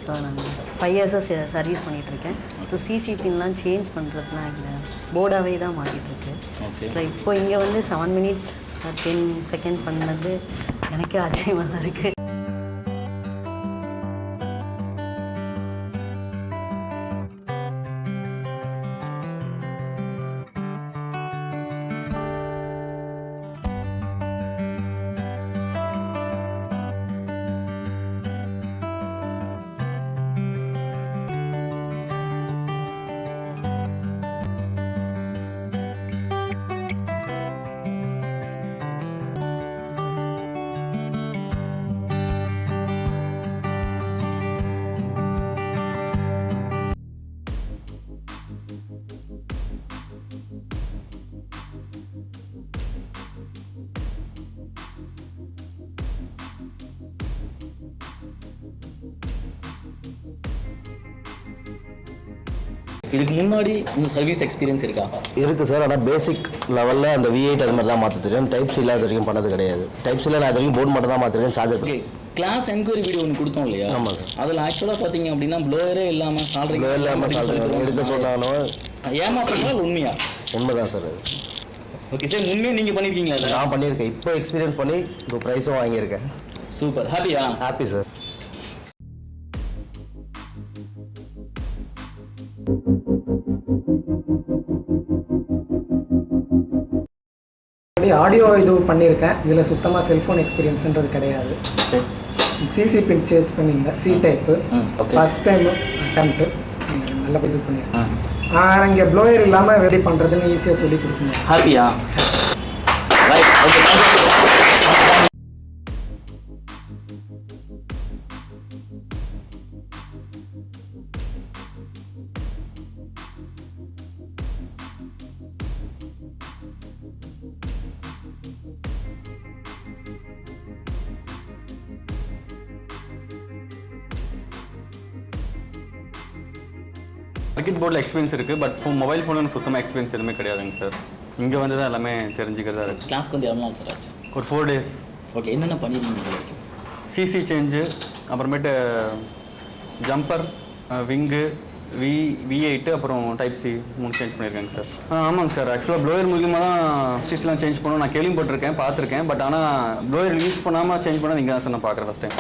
So நான் 5 இயர்ஸாக service பண்ணிகிட்ருக்கேன். ஸோ சிசிபின்லாம் சேஞ்ச் பண்ணுறதுலாம் இல்லை, போர்டாகவே தான் மாறிட்டுருக்கு. ஸோ இப்போ இங்கே வந்து 7 minutes 10 seconds பண்ணது எனக்கே ஆச்சரியமாக தான் இருக்குது. இதுக்கு முன்னாடி உங்கள் சர்வீஸ் எக்ஸ்பீரியன்ஸ் இருக்கா? இருக்குது சார். ஆனால் பேசிக் லெவலில் அந்த V8 அது மாதிரி தான் மாற்ற தெரியும். டைப் சி இல்லாத வரைக்கும் பண்ணது கிடையாது. டைப் சியில் நான் இது வரைக்கும் போர்டு மட்டும் தான் மாற்றிருக்கேன். Charger okay. Class enquiry video ஒன்று கொடுத்தோம் இல்லையா? ஆமாம் சார். அதில் ஆக்சுவலாக பார்த்தீங்க அப்படின்னா ப்ளோயரே இல்லாமல் சால்ரி இல்லாமல் சால்ரி எடுக்க சொன்னாலும் ஏமாற்றங்கள் உண்மையா? உண்மை தான் சார். அது ஓகே சார். உண்மையாக நீங்கள் பண்ணியிருக்கீங்களா? நான் பண்ணியிருக்கேன். இப்போ எக்ஸ்பீரியன்ஸ் பண்ணி இப்போ ப்ரைஸும் வாங்கியிருக்கேன். சூப்பர். ஹாப்பியா? Happy sir. ஆடியோ இது பண்ணியிருக்கேன். இதில் சுத்தமாக செல்ஃபோன் எக்ஸ்பீரியன்ஸுன்றது கிடையாது. சிசி பின் சேஞ்ச் பண்ணியிருந்தேன். C type first time attempt நல்லா இது பண்ணியிருக்கேன். ஆனால் இங்கே ப்ளோயர் இல்லாமல் வெரி பண்ணுறதுன்னு ஈஸியாக சொல்லி கொடுக்கணும். ஹாப்பியா? ரைட். ஓகே. சர்க்கிட் போர்டில் எக்ஸ்பீரியன்ஸ் இருக்குது. பட் மொபைல் ஃபோனில் சுத்தமாக எக்ஸ்பீரியன்ஸ் எதுவுமே கிடையாதுங்க சார். இங்கே வந்து தான் எல்லாமே தெரிஞ்சுக்கிறதா இருக்குது. கிளாஸ்க்கு வந்து எவ்வளோ நாள் சார் ஆச்சு? ஒரு 4 days. ஓகே. என்னென்ன பண்ணியிருக்கீங்க? சிசி சேஞ்சு, அப்புறமேட்டு ஜம்பர், விங்கு, V8 அப்புறம் டைப் சி 3 சேஞ்ச் பண்ணியிருக்கேங்க சார். ஆமாங்க சார். ஆக்சுவலாக ப்ளோயர் மூலியமாக தான் சிஸ்லாம் சேஞ்ச் பண்ணணும் நான் கேள்விப்பட்டிருக்கேன், பார்த்துருக்கேன். பட் ஆனால் ப்ளோயர் யூஸ் பண்ணாமல் சேஞ்ச் பண்ணது இங்கே தான் சார் நான் பார்க்குறேன் ஃபஸ்ட் டைம்.